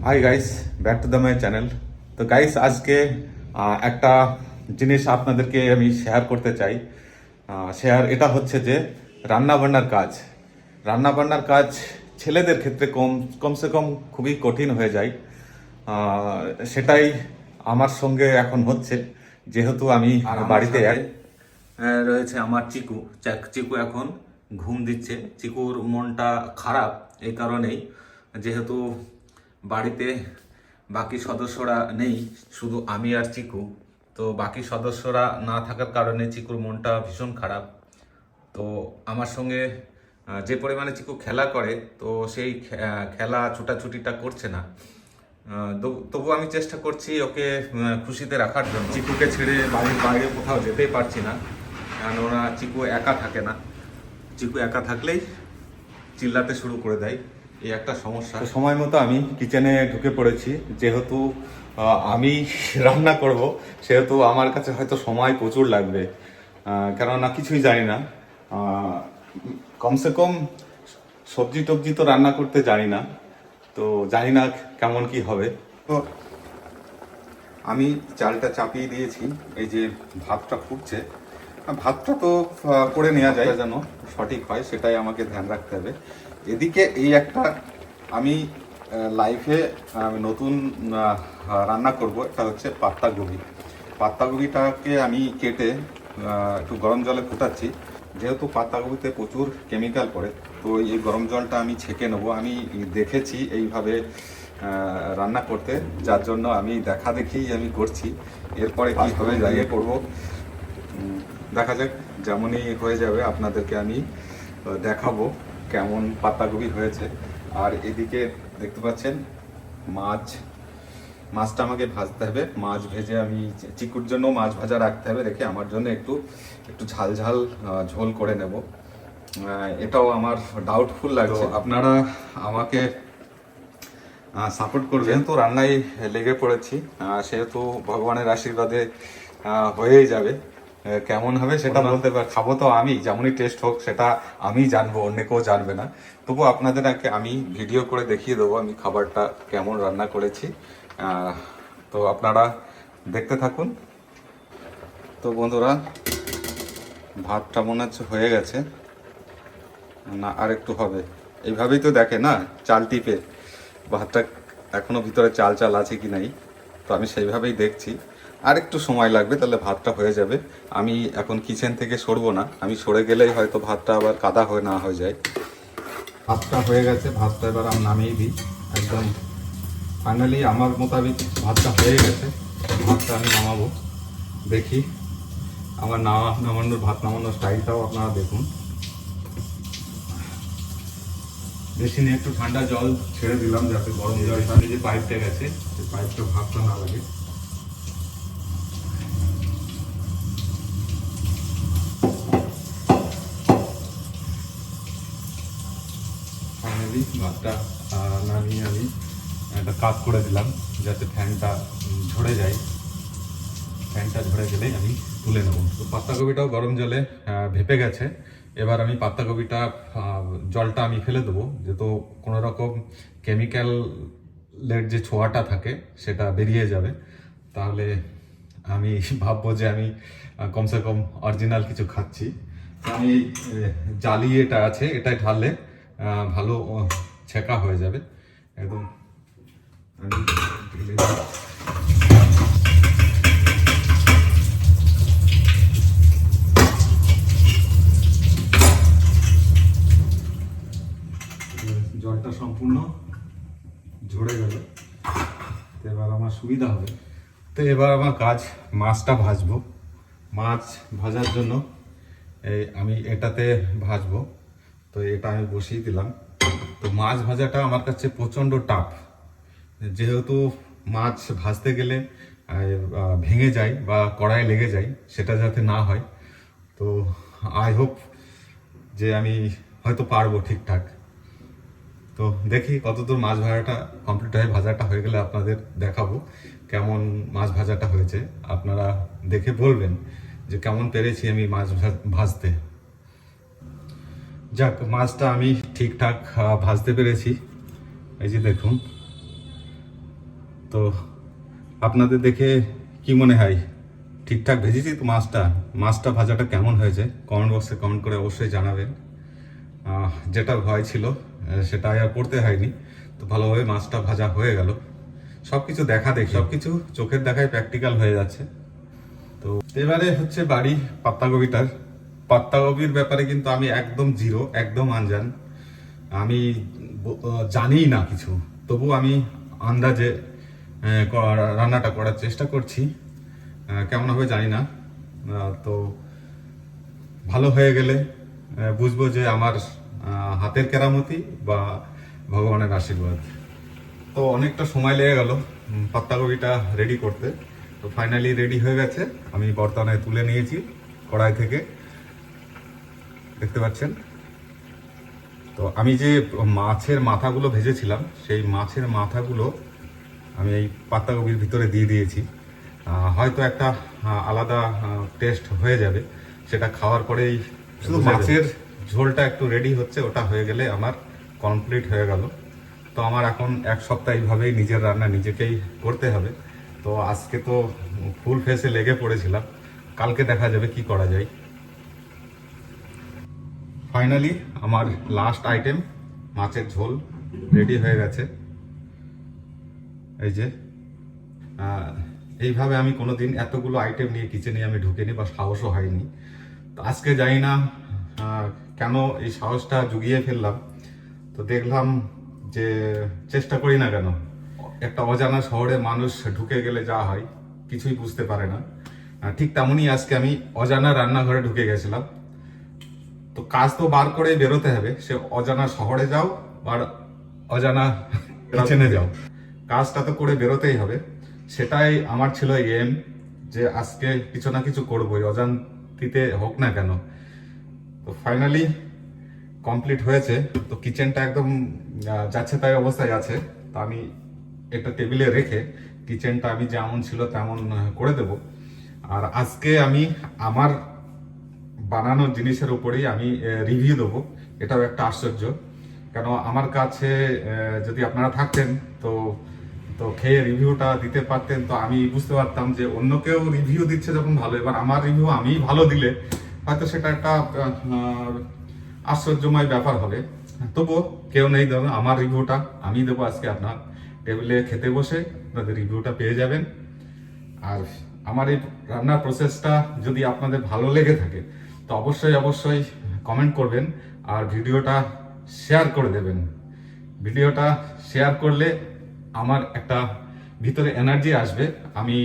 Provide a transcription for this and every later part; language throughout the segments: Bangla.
Hi guys, back to the my channel. তো গাইস, আজকে একটা জিনিস আপনাদেরকে আমি শেয়ার করতে চাই। এটা হচ্ছে যে রান্না বান্নার কাজ ছেলেদের ক্ষেত্রে কমসে কম খুবই কঠিন হয়ে যায়। সেটাই আমার সঙ্গে এখন হচ্ছে, যেহেতু আমি বাড়িতে রয়েছে আমার চিকু। চিকু এখন ঘুম দিচ্ছে। চিকুর মনটা খারাপ এই কারণেই, যেহেতু বাড়িতে বাকি সদস্যরা নেই, শুধু আমি আর চিকু। তো বাকি সদস্যরা না থাকার কারণে চিকুর মনটা ভীষণ খারাপ। তো আমার সঙ্গে যে পরিমাণে চিকু খেলা করে, তো সেই খেলা ছুটাছুটিটা করছে না। তবু আমি চেষ্টা করছি ওকে খুশিতে রাখার জন্য। চিকুকে ছেড়ে বাড়ির বাইরে কোথাও যেতেই পারছি না, কেননা চিকু একা থাকে না। চিকু একা থাকলেই চিল্লাতে শুরু করে দেয়, এই একটা সমস্যা। তো সময় মতো আমি কিচেনে ঢুকে পড়েছি। যেহেতু আমি রান্না করব, সেহেতু আমার কাছে হয়তো সময় প্রচুর লাগবে, কেননা কিছুই জানি না। কমসে কম সবজি টবজি তো রান্না করতে জানি না, তো জানি না কেমন কি হবে। তো আমি চালটা চাপিয়ে দিয়েছি, এই যে ভাতটা ফুটছে। ভাতটা তো করে নেওয়া যায়, যেন সঠিক হয় সেটাই আমাকে ধ্যান রাখতে হবে। এদিকে এই একটা আমি লাইফে নতুন রান্না করব, এটা হচ্ছে পাত্তাগোবি। পাত্তাগোবিটাকে আমি কেটে একটু গরম জলে ফুটাচ্ছি। যেহেতু পাত্তাগোবিতে প্রচুর কেমিক্যাল পড়ে, তো এই গরম জলটা আমি ছেঁকে নেবো। আমি দেখেছি এইভাবে রান্না করতে, যার জন্য আমি দেখা দেখেই আমি করছি। এরপরে কী হবে জায়গায় করবো, দেখা যাক। যেমনই হয়ে যাবে আপনাদেরকে আমি দেখাবো কেমন পাতাকপি হয়েছে। আর এদিকে দেখতে পাচ্ছেন মাছটা আমাকে ভাজতে হবে। মাছ ভেজে আমি চিকুর জন্য মাছ ভাজা রাখতে হবে, রেখে আমার জন্য একটু একটু ঝাল ঝাল ঝোল করে নেব। এটাও আমার ডাউটফুল লাগছে। আপনারা আমাকে সাপোর্ট করবেন। যেহেতু রান্নায় লেগে পড়েছি, সেহেতু ভগবানের আশীর্বাদে হয়েই যাবে। কেমন হবে সেটা বলতে পার, খাবো তো আমি, যেমনই টেস্ট হোক সেটা আমি জানবো, অন্য কেউ জানবে না। তবু আপনাদের আমি ভিডিও করে দেখিয়ে দেবো আমি খাবারটা কেমন রান্না করেছি। তো আপনারা দেখতে থাকুন। তো বন্ধুরা, ভাতটা মনে হচ্ছে হয়ে গেছে, না আর একটু হবে। এইভাবেই তো দেখে না, চাল টিপে ভাতটা এখনো ভিতরে চাল চাল আছে কি নাই। তো আমি সেইভাবেই দেখছি, আর একটু সময় লাগবে, তাহলে ভাতটা হয়ে যাবে। আমি এখন কিচেন থেকে সরবো না, আমি সরে গেলেই হয়তো ভাতটা আবার কাদা হয়ে না হয়ে যায়। ভাতটা হয়ে গেছে, ভাতটা এবার আমি নামিয়ে দিই। একদম ফাইনালি আমার মোতাবেক ভাতটা হয়ে গেছে। ভাতটা আমি নামাবো, দেখি আমার ভাত নামানোর স্টাইলটাও আপনারা দেখুন। বেশি নিয়ে একটু ঠান্ডা জল ছেড়ে দিলাম, যাতে গরম জলটা যে পাইপটা গেছে, সেই পাইপটা ভাবটা না লাগে। ফাইনালি ভাতটা নামিয়ে আমি একটা কাজ করে দিলাম, যাতে ফ্যানটা ঝরে যায়। ফ্যানটা ঝরে গেলেই আমি তুলে নেব। তো পাত্তাকপিটাও গরম জলে ভেপে গেছে। এবার আমি পাত্তাকপিটা জলটা আমি ফেলে দেবো, যেহেতু কোনো রকম কেমিক্যালের যে ছোঁয়াটা থাকে সেটা বেরিয়ে যাবে। তাহলে আমি ভাববো যে আমি কমসে কম অরিজিনাল কিছু খাচ্ছি। আমি জালি এটা আছে, এটাই ঢাললে ভালো ছেঁকা হয়ে যাবে একদম। আমি ঢেলে দিই। জলটা সম্পূর্ণ ঝরে গেল, তো এবার আমার সুবিধা হবে। তো এবার আমার কাজ, মাছটা ভাজবো। মাছ ভাজার জন্য আমি এটাতে ভাজবো, তো এটা আমি বসিয়ে দিলাম। তো মাছ ভাজাটা আমার কাছে প্রচণ্ড টাফ, যেহেতু মাছ ভাজতে গেলে ভেঙে যায় বা কড়াই লেগে যায়, সেটা যাতে না হয়। তো আই হোপ যে আমি হয়তো পারবো ঠিকঠাক। তো দেখি কতদূর মাছ ভাজাটা কমপ্লিট হয়ে, ভাজাটা হয়ে গেলে আপনাদের দেখাবো কেমন মাছ ভাজাটা হয়েছে। আপনারা দেখে বলবেন যে কেমন পেরেছি আমি মাছ ভাজতে। যাক, মাছটা আমি ঠিকঠাক ভাজতে পেরেছি। এই যে দেখুন, তো আপনাদের দেখে কি মনে হয়, ঠিকঠাক ভেজেছি তো মাছটা ভাজাটা কেমন হয়েছে কমেন্ট বক্সে কমেন্ট করে অবশ্যই জানাবেন। যেটা ভয় ছিল সেটা আর করতে হয়নি, তো ভালোভাবে মাছটা ভাজা হয়ে গেল। সব কিছু সব কিছু চোখের দেখায় প্র্যাকটিক্যাল হয়ে যাচ্ছে। তো এবারে হচ্ছে বাড়ি পাত্তাকপির ব্যাপারে কিন্তু আমি একদম জিরো, একদম আনজান। আমি জানিই না কিছু, তবু আমি আন্দাজে রান্নাটা করার চেষ্টা করছি। কেমন হবে জানি না, তো ভালো হয়ে গেলে বুঝবো যে আমার হাতের কেরামতি বা ভগবানের আশীর্বাদ। তো অনেকটা সময় লেগে গেল পাত্তাকপিটা রেডি করতে। তো ফাইনালি রেডি হয়ে গেছে, আমি বর্তমানে তুলে নিয়েছি কড়াই থেকে, দেখতে পাচ্ছেন। তো আমি যে মাছের মাথাগুলো ভেজেছিলাম সেই মাছের মাথাগুলো আমি এই পাত্তাকপির ভিতরে দিয়ে দিয়েছি। হয়তো একটা আলাদা টেস্ট হয়ে যাবে, সেটা খাওয়ার পরেই। শুধু মাছের ঝোলটা একটু রেডি হচ্ছে, ওটা হয়ে গেলে আমার কমপ্লিট হয়ে গেল। তো আমার এখন এক সপ্তাহ এইভাবেই নিজের রান্না নিজেকেই করতে হবে। তো আজকে তো ফুল ফেসে লেগে পড়েছিলাম, কালকে দেখা যাবে কি করা যায়। ফাইনালি আমার লাস্ট আইটেম মাছের ঝোল রেডি হয়ে গেছে। এই যে এইভাবে আমি কোনোদিন এতগুলো আইটেম নিয়ে কিচেনে আমি ঢুকিনি বা সাহসও হয়নি। তো আজকে জানি না কেন এই সাহসটা জুগিয়ে ফেললাম। তো দেখলাম যে চেষ্টা করি না কেন, একটা অজানা শহরে মানুষ ঢুকে গেলে যা হয় কিছুই বুঝতে পারে না, ঠিক তেমনই আজকে আমি অজানা রান্নাঘরে ঢুকে গেছিলাম। তো কাজ তো বার করে বেরোতে হবে, সে অজানা শহরে যাও আর অজানা কিচেনে যাও, কাজটা তো করে বেরোতেই হবে। সেটাই আমার ছিল এম, যে আজকে কিছু না কিছু করবোই, অজান্তিতে হোক না কেন। তো ফাইনালি কমপ্লিট হয়েছে। তো কিচেনটা একদম যাচ্ছে তাই অবস্থায় আছে। তো আমি একটা টেবিলে রেখে কিচেনটা আমি যেমন ছিল তেমন করে দেব। আর আজকে আমি আমার বানানোর জিনিসের উপরেই আমি রিভিউ দেবো, এটাও একটা আশ্চর্য। কেন আমার কাছে যদি আপনারা থাকতেন তো তো খেয়ে রিভিউটা দিতে পারতেন, তো আমি বুঝতে পারতাম যে অন্য কেউ রিভিউ দিচ্ছে যখন ভালো, এবার আমার রিভিউ আমি ভালো দিলে হয়তো সেটা একটা আশ্চর্যময় ব্যাপার হবে। তবুও কেউ নেই, ধরুন আমার রিভিউটা আমি দেবো আজকে। আপনার টেবিলে খেতে বসে আপনাদের রিভিউটা পেয়ে যাবেন। আর আমার এই রান্নার প্রসেসটা যদি আপনাদের ভালো লেগে থাকে তো অবশ্যই কমেন্ট করবেন আর ভিডিওটা শেয়ার করে দেবেন। ভিডিওটা শেয়ার করলে আমার একটা ভিতরে এনার্জি আসবে, আমি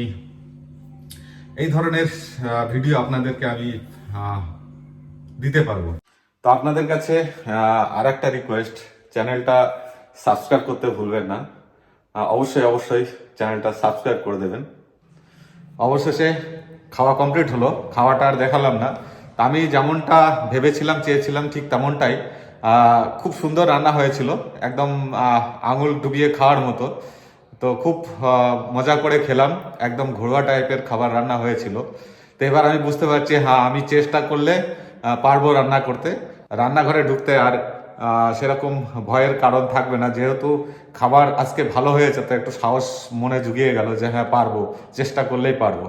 এই ধরনের ভিডিও আপনাদেরকে আমি দিতে পারবো। তো আপনাদের কাছে আর একটা রিকোয়েস্ট, চ্যানেলটা সাবস্ক্রাইব করতে ভুলবেন না। অবশ্যই চ্যানেলটা সাবস্ক্রাইব করে দেবেন। অবশেষে খাওয়া কমপ্লিট হলো, খাওয়াটা আর দেখালাম না। আমি যেমনটা ভেবেছিলাম চেয়েছিলাম ঠিক তেমনটাই, খুব সুন্দর রান্না হয়েছিল, একদম আঙুল ডুবিয়ে খাওয়ার মতো। তো খুব মজা করে খেলাম, একদম ঘরোয়া টাইপের খাবার রান্না হয়েছিল। তো এবার আমি বুঝতে পারছি হ্যাঁ, আমি চেষ্টা করলে পারবো রান্না করতে, রান্নাঘরে ঢুকতে আর সেরকম ভয়ের কারণ থাকবে না। যেহেতু খাবার আজকে ভালো হয়েছে তো একটু সাহস মনে জুগিয়ে গেল যে হ্যাঁ পারবো, চেষ্টা করলেই পারবো।